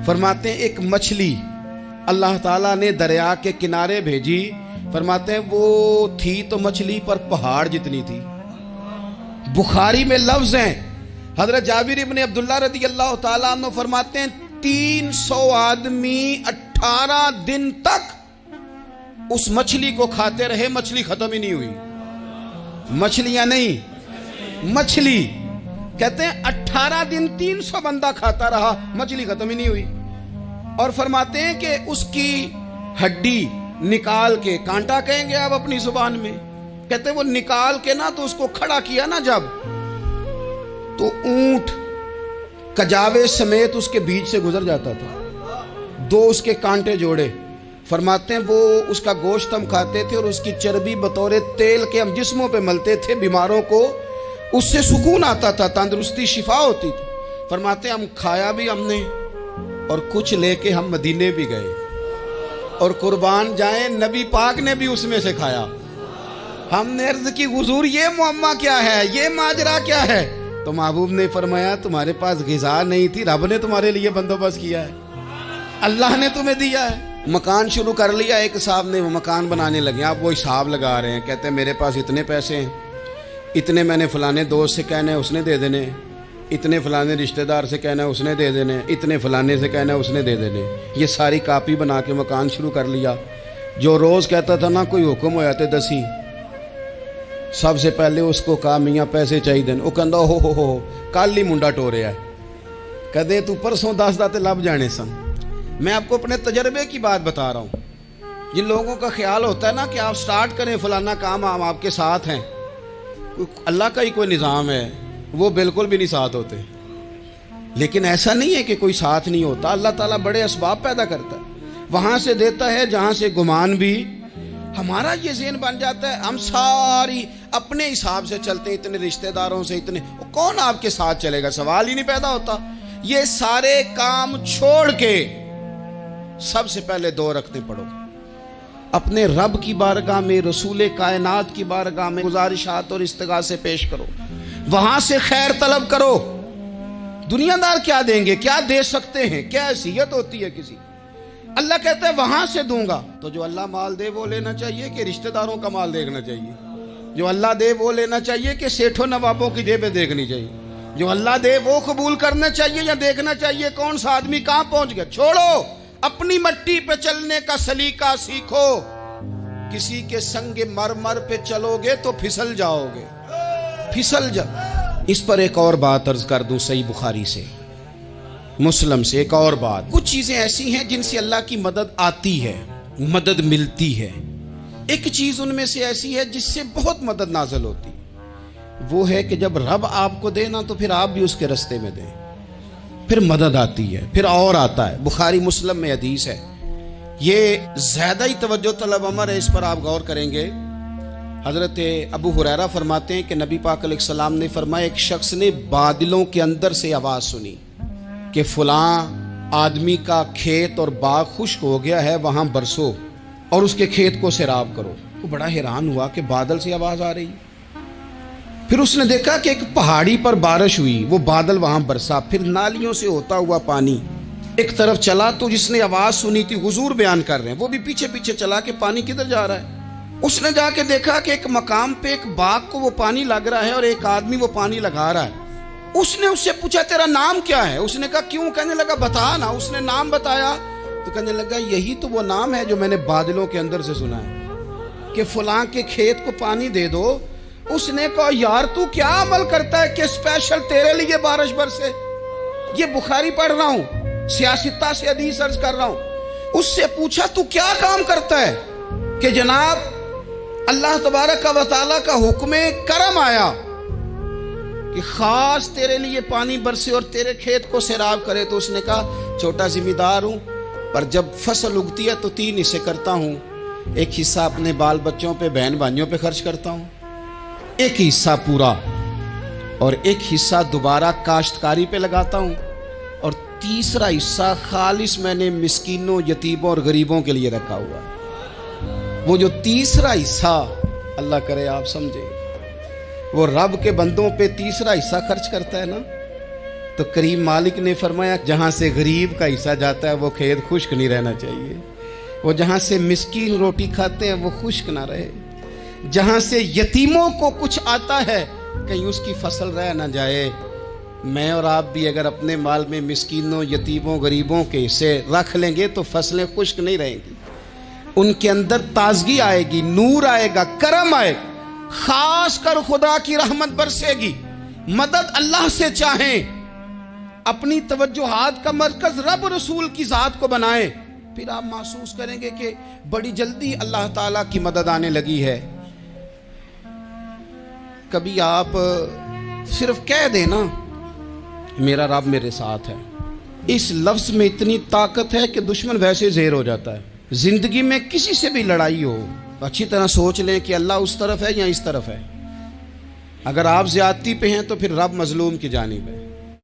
فرماتے ہیں ایک مچھلی اللہ تعالیٰ نے دریا کے کنارے بھیجی. فرماتے ہیں وہ تھی تو مچھلی پر پہاڑ جتنی تھی. بخاری میں لفظ ہیں, حضرت جابر ابن عبداللہ رضی اللہ تعالیٰ عنہ فرماتے ہیں 300 آدمی 18 دن تک اس مچھلی کو کھاتے رہے, مچھلی ختم ہی نہیں ہوئی. مچھلیاں نہیں, مچھلی. کہتے ہیں 18 دن 300 بندہ کھاتا رہا, مچھلی ختم ہی نہیں ہوئی. اور فرماتے ہیں کہ اس کی ہڈی نکال کے, کانٹا کہیں گے آپ اپنی زبان میں, کہتے ہیں وہ نکال کے نا تو اس کو کھڑا کیا نا جب, تو اونٹ کجاوے سمیت اس کے بیچ سے گزر جاتا تھا. 2 اس کے کانٹے جوڑے. فرماتے ہیں وہ اس کا گوشت ہم کھاتے تھے اور اس کی چربی بطور تیل کے ہم جسموں پہ ملتے تھے. بیماروں کو اس سے سکون آتا تھا, تندرستی شفا ہوتی تھی. فرماتے ہیں ہم کھایا بھی ہم نے, اور کچھ لے کے ہم مدینے بھی گئے, اور قربان جائیں نبی پاک نے بھی اس میں سے کھایا. ہم نے عرض کی حضور یہ معمہ کیا ہے, یہ ماجرا کیا ہے؟ تو محبوب نے فرمایا تمہارے پاس غذا نہیں تھی, رب نے تمہارے لیے بندوبست کیا ہے, اللہ نے تمہیں دیا ہے. مکان شروع کر لیا, ایک صاحب نے وہ مکان بنانے لگے. آپ وہ حساب لگا رہے ہیں, کہتے ہیں میرے پاس اتنے پیسے ہیں, اتنے میں نے فلانے دوست سے کہنا ہے اس نے دے دینے, اتنے فلانے رشتہ دار سے کہنا ہے اس نے دے دینے, اتنے فلانے سے کہنا ہے اس نے دے دینے. یہ ساری کاپی بنا کے مکان شروع کر لیا. جو روز کہتا تھا نا کوئی حکم ہو جاتے 10 ہی, سب سے پہلے اس کو کہا میاں پیسے چاہیے. وہ کہندا ہو کل ہی منڈا ٹوریا ہے, کہتے تو پرسوں 10 داتے لب جانے سن. میں آپ کو اپنے تجربے کی بات بتا رہا ہوں. جن لوگوں کا خیال ہوتا ہے نا کہ آپ سٹارٹ کریں فلانا کام, ہم آپ کے ساتھ ہیں, اللہ کا ہی کوئی نظام ہے, وہ بالکل بھی نہیں ساتھ ہوتے. لیکن ایسا نہیں ہے کہ کوئی ساتھ نہیں ہوتا. اللہ تعالیٰ بڑے اسباب پیدا کرتا ہے, وہاں سے دیتا ہے جہاں سے گمان بھی. ہمارا یہ ذہن بن جاتا ہے ہم ساری اپنے حساب سے چلتے ہیں, اتنے رشتہ داروں سے اتنے, کون آپ کے ساتھ چلے گا, سوال ہی نہیں پیدا ہوتا. یہ سارے کام چھوڑ کے سب سے پہلے 2 رکعتیں پڑھو, اپنے رب کی بارگاہ میں, رسول کائنات کی بارگاہ میں گزارشات اور استغاثے پیش کرو, وہاں سے خیر طلب کرو. دنیا دار کیا دیں گے, کیا دے سکتے ہیں, کیا حیثیت ہوتی ہے کسی. اللہ کہتا ہے وہاں سے دوں گا. تو جو اللہ مال دے وہ لینا چاہیے کہ رشتہ داروں کا مال دیکھنا چاہیے؟ جو اللہ دے وہ لینا چاہیے کہ سیٹھوں نوابوں کی جیبیں دیکھنی چاہیے؟ جو اللہ دے وہ قبول کرنا چاہیے یا دیکھنا چاہیے کون سا آدمی کہاں پہنچ گیا؟ چھوڑو, اپنی مٹی پہ چلنے کا سلیقہ سیکھو. کسی کے سنگ مرمر پہ چلو گے تو پھسل جاؤ گے, پھسل جاؤ. اس پر ایک اور بات عرض کر دوں, صحیح بخاری سے, مسلم سے. ایک اور بات, کچھ چیزیں ایسی ہیں جن سے اللہ کی مدد آتی ہے, مدد ملتی ہے. ایک چیز ان میں سے ایسی ہے جس سے بہت مدد نازل ہوتی, وہ ہے کہ جب رب آپ کو دے نا تو پھر آپ بھی اس کے رستے میں دیں, پھر مدد آتی ہے, پھر اور آتا ہے. بخاری مسلم میں حدیث ہے, یہ زیادہ ہی توجہ طلب امر ہے, اس پر آپ غور کریں گے. حضرت ابو ہریرہ فرماتے ہیں کہ نبی پاک علیہ السلام نے فرمایا ایک شخص نے بادلوں کے اندر سے آواز سنی کہ فلاں آدمی کا کھیت اور باغ خشک ہو گیا ہے, وہاں برسو اور اس کے کھیت کو سیراب کرو. وہ بڑا حیران ہوا کہ بادل سے آواز آ رہی. پھر اس نے دیکھا کہ ایک پہاڑی پر بارش ہوئی, وہ بادل وہاں برسا, پھر نالیوں سے ہوتا ہوا پانی ایک طرف چلا. تو جس نے آواز سنی تھی, حضور بیان کر رہے ہیں, وہ بھی پیچھے پیچھے چلا کہ پانی کدھر جا رہا ہے. اس نے جا کے دیکھا کہ ایک مقام پہ ایک باغ کو وہ پانی لگ رہا ہے اور ایک آدمی وہ پانی لگا رہا ہے. اس نے اس سے پوچھا تیرا نام کیا ہے؟ اس نے کہا کیوں؟ کہنے لگا بتا نا. اس نے نام بتایا تو کہنے لگا یہی تو وہ نام ہے جو میں نے بادلوں کے اندر سے سنا ہے کہ فلاں کے کھیت کو پانی دے دو. اس نے کہا یار تو کیا عمل کرتا ہے کہ اسپیشل تیرے لیے بارش برسے. یہ بخاری پڑھ رہا ہوں, سیاستہ سے حدیث عرض کر رہا ہوں. اس سے پوچھا تو کیا کام کرتا ہے کہ جناب اللہ تبارک و تعالیٰ کا حکم کرم آیا کہ خاص تیرے لیے پانی برسے اور تیرے کھیت کو سیراب کرے. تو اس نے کہا چھوٹا ذمہ دار ہوں, پر جب فصل اگتی ہے تو 3 حصے کرتا ہوں. ایک حصہ اپنے بال بچوں پہ, بہن بھائیوں پہ خرچ کرتا ہوں, ایک حصہ پورا, اور ایک حصہ دوبارہ کاشتکاری پہ لگاتا ہوں, اور تیسرا حصہ خالص میں نے مسکینوں, یتیموں اور غریبوں کے لیے رکھا ہوا. وہ جو تیسرا حصہ, اللہ کرے آپ سمجھے, وہ رب کے بندوں پہ تیسرا حصہ خرچ کرتا ہے نا, تو کریم مالک نے فرمایا جہاں سے غریب کا حصہ جاتا ہے وہ کھیت خشک نہیں رہنا چاہیے، وہ جہاں سے مسکین روٹی کھاتے ہیں وہ خشک نہ رہے، جہاں سے یتیموں کو کچھ آتا ہے کہیں اس کی فصل رہ نہ جائے۔ میں اور آپ بھی اگر اپنے مال میں مسکینوں، یتیموں، غریبوں کے حصے رکھ لیں گے تو فصلیں خشک نہیں رہیں گی، ان کے اندر تازگی آئے گی، نور آئے گا، کرم آئے گا، خاص کر خدا کی رحمت برسے گی۔ مدد اللہ سے چاہیں، اپنی توجہات کا مرکز رب رسول کی ذات کو بنائیں، پھر آپ محسوس کریں گے کہ بڑی جلدی اللہ تعالیٰ کی مدد آنے لگی ہے۔ کبھی آپ صرف کہہ دیں نا میرا رب میرے ساتھ ہے، اس لفظ میں اتنی طاقت ہے کہ دشمن ویسے زہر ہو جاتا ہے۔ زندگی میں کسی سے بھی لڑائی ہو اچھی طرح سوچ لیں کہ اللہ اس طرف ہے یا اس طرف ہے۔ اگر آپ زیادتی پہ ہیں تو پھر رب مظلوم کی جانب ہے۔